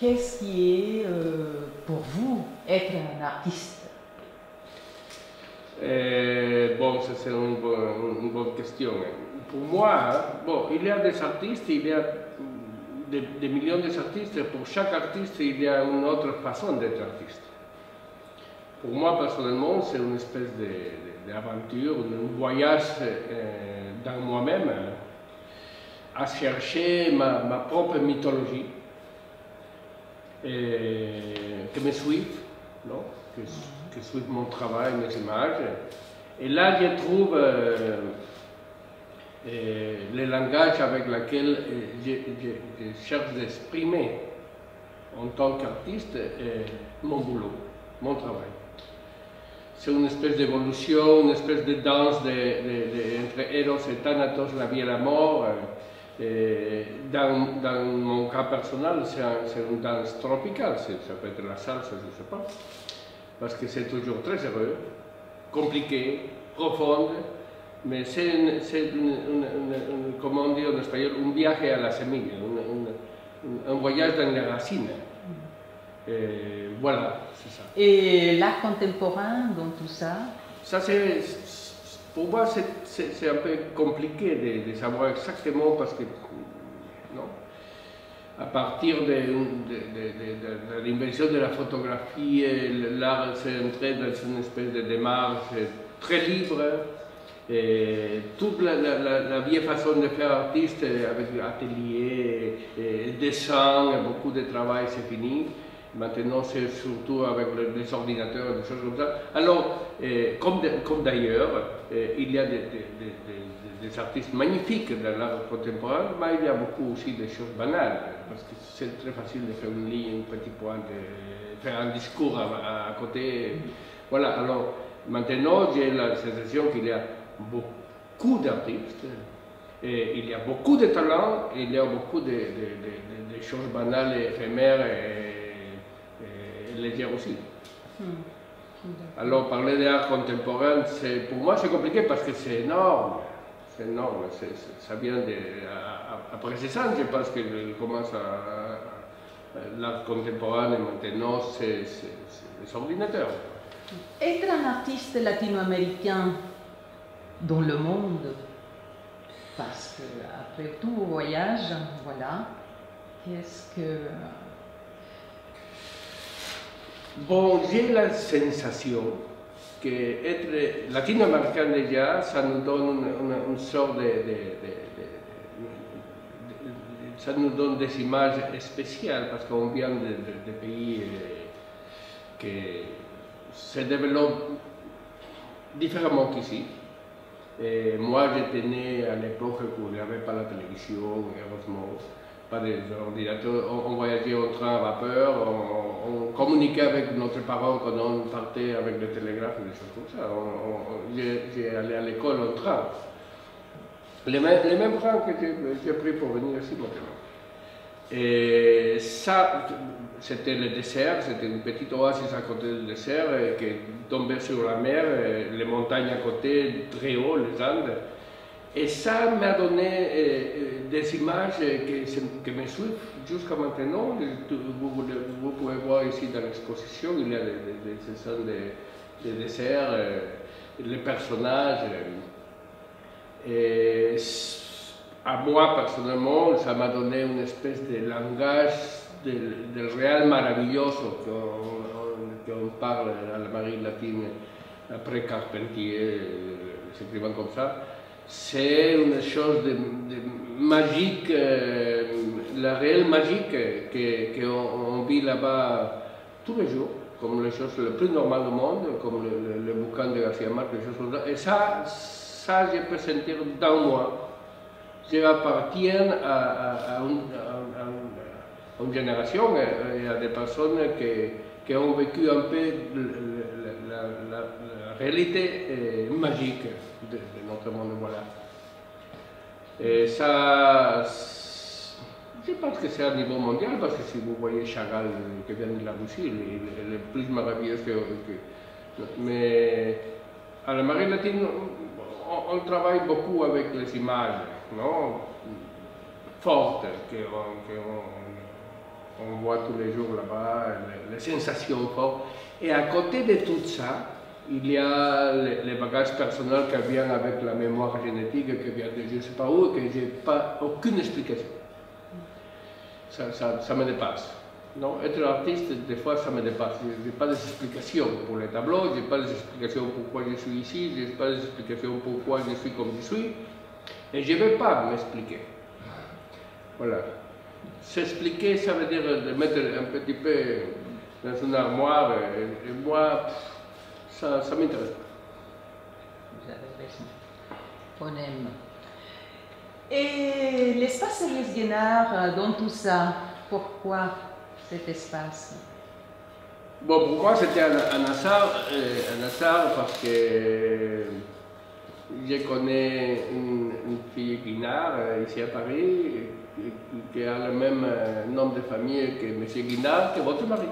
Qu'est-ce qui est pour vous être un artiste? Bon, ça c'est une bonne question. Pour moi, bon, il y a des artistes, il y a des millions d'artistes. Pour chaque artiste, il y a une autre façon d'être artiste. Pour moi, personnellement, c'est une espèce d'aventure, un voyage dans moi-même, à chercher ma propre mythologie, que me suivent, non? Que suivent mon travail, mes images. Et là, je trouve le langage avec lequel je cherche d'exprimer en tant qu'artiste mon boulot, mon travail. C'est une espèce d'évolution, une espèce de danse entre Eros et Thanatos, la vie et la mort. Dans mon cas personnel, c'est une danse tropicale, ça peut être la salsa, je ne sais pas, parce que c'est toujours très heureux, compliqué, profonde, mais c'est comment dire en espagnol, un viaje à la semilla, un voyage dans les racines. Voilà, c'est ça. Et l'art contemporain dans tout ça? Ça, pour moi, c'est un peu compliqué de savoir exactement parce que, non, à partir de l'invention de la photographie, l'art s'est entré dans une espèce de démarche très libre. Et toute la vieille façon de faire artiste avec atelier, dessin, beaucoup de travail, c'est fini. Maintenant, c'est surtout avec les ordinateurs, des choses comme ça. Alors, comme d'ailleurs, il y a des artistes magnifiques dans l'art contemporain, mais il y a beaucoup aussi de choses banales, parce que c'est très facile de faire une ligne, un petit point, de faire un discours à côté. Voilà, alors, maintenant, j'ai la sensation qu'il y a beaucoup d'artistes, et il y a beaucoup de talents, et il y a beaucoup de choses banales et éphémères et légères aussi. Alors parler d'art contemporain, pour moi c'est compliqué parce que c'est énorme. C'est énorme, ça vient après 6 ans, je pense qu'il commence l'art contemporain et maintenant c'est les ordinateurs. Être un artiste latino-américain dans le monde, parce qu'après tout voyage, voilà, qu'est-ce que... Bon, j'ai la sensation qu'être latino-américain déjà, ça nous donne une sorte ça nous donne des images spéciales parce qu'on vient de pays qui se développent différemment qu'ici. Moi, j'étais né à l'époque où il n'y avait pas la télévision, heureusement, pas des ordinateurs. On voyageait en train à vapeur, on communiquait avec notre parents quand on partait avec le télégraphe et des choses comme ça. J'ai allé à l'école en train. Les mêmes trains que j'ai pris pour venir ici maintenant. Et ça, c'était le désert, c'était une petite oasis à côté du désert qui tombait sur la mer, les montagnes à côté, très haut, les Andes. Et ça m'a donné des images qui me suivent jusqu'à maintenant. Vous pouvez voir ici dans l'exposition, il y a des scènes de désert, les personnages. Et à moi, personnellement, ça m'a donné une espèce de langage del réel maravilloso qu'on parle à l'Amérique latine après Carpentier, s'écrivant comme ça. C'est une chose de magique, la réelle magique qu'on vit là-bas tous les jours, comme les choses les plus normales du monde, comme le bouquin de Garcia Marquez, les choses comme ça. Et ça, je peux sentir dans moi. J'appartiens à une génération et à des personnes qui ont vécu un peu la réalité magique de notre monde. Voilà. Et ça, je pense que c'est à niveau mondial, parce que si vous voyez Chagall qui vient de la Russie, il est plus merveilleux que... Mais à l'Amérique latine, on travaille beaucoup avec les images, non, fortes, on voit tous les jours là-bas, les sensations fortes. Et à côté de tout ça, il y a les bagages personnels qui viennent avec la mémoire génétique, qui vient de je ne sais pas où, et que je n'ai pas aucune explication. Ça me dépasse. Non, être artiste, des fois, ça me dépasse. Je n'ai pas d'explication pour les tableaux, je n'ai pas d'explication pourquoi je suis ici, je n'ai pas d'explication pourquoi je suis comme je suis, et je ne vais pas m'expliquer. Voilà. S'expliquer, ça veut dire de mettre un petit peu dans une armoire, et moi, ça ne m'intéresse pas. Vous avez raison. On aime. Et l'espace Ernest Guénard, dans tout ça, pourquoi cet espace? Bon, pour moi, c'était un hasard parce que je connais une fille Guinard ici à Paris qui a le même nom de famille que M. Guinard, qui est votre mari.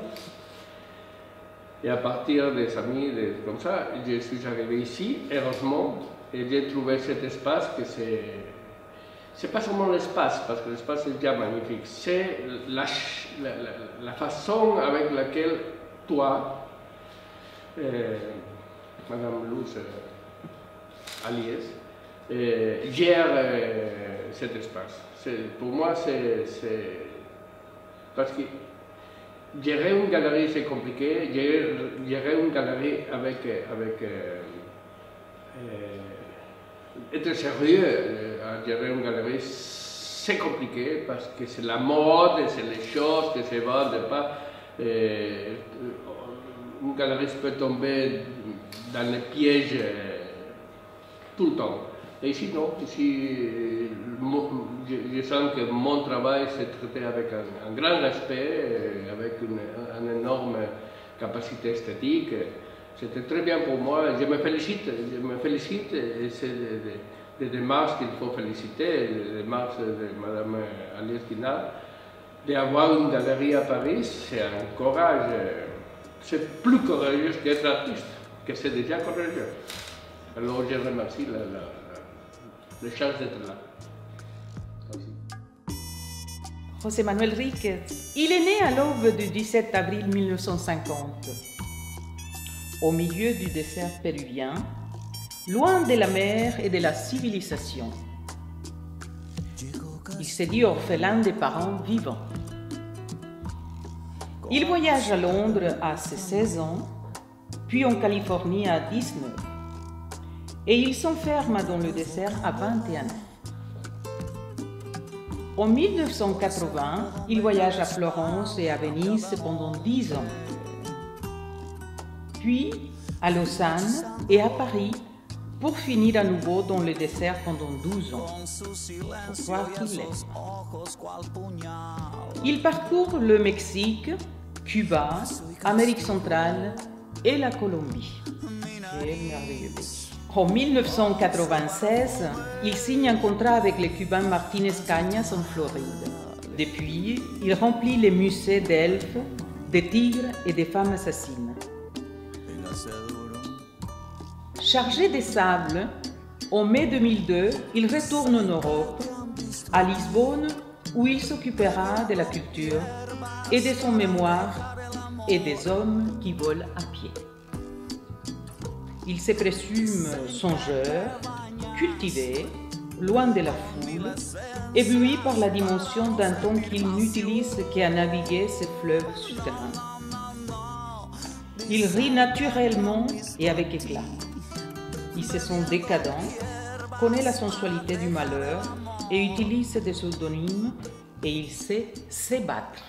Et à partir des amis, comme ça, je suis arrivé ici, heureusement, et j'ai trouvé cet espace que c'est pas seulement l'espace, parce que l'espace est déjà magnifique, c'est la façon avec laquelle toi, Madame Luz Aliès, gère cet espace. Pour moi, c'est parce que gérer une galerie, c'est compliqué. Gérer une galerie avec être sérieux à gérer une galerie, c'est compliqué parce que c'est la mode, c'est les choses que se vendent pas. Une galerie peut tomber dans les pièges tout le temps. Et ici, non. Ici, je sens que mon travail s'est traité avec un grand respect, avec une énorme capacité esthétique. C'était très bien pour moi. Je me félicite et c'est des démarches qu'il faut féliciter, les démarches de Mme Aliès Guinard. D'avoir une galerie à Paris, c'est un courage. C'est plus courageux qu'être artiste, que c'est déjà courageux. Alors je remercie la chance d'être là. José Manuel Riquez, il est né à l'aube du 17 avril 1950, au milieu du désert péruvien, loin de la mer et de la civilisation. Il s'est dit orphelin des parents vivants. Il voyage à Londres à ses 16 ans, puis en Californie à 19, et il s'enferme dans le désert à 21 ans. En 1980, il voyage à Florence et à Venise pendant 10 ans, puis à Lausanne et à Paris pour finir à nouveau dans le désert pendant 12 ans. Faut croire qu'il aime. Il parcourt le Mexique, Cuba, Amérique centrale et la Colombie. C'est merveilleux. En 1996, il signe un contrat avec le Cubain Martínez Cañas en Floride. Depuis, il remplit les musées d'elfes, de tigres et de femmes assassines. Chargé des sables, en mai 2002, il retourne en Europe, à Lisbonne, où il s'occupera de la culture et de son mémoire et des hommes qui volent à pied. Il se présume songeur, cultivé, loin de la foule, ébloui par la dimension d'un temps qu'il n'utilise qu'à naviguer ces fleuves souterrains. Il rit naturellement et avec éclat. Il se sent décadent, connaît la sensualité du malheur et utilise des pseudonymes et il sait se battre.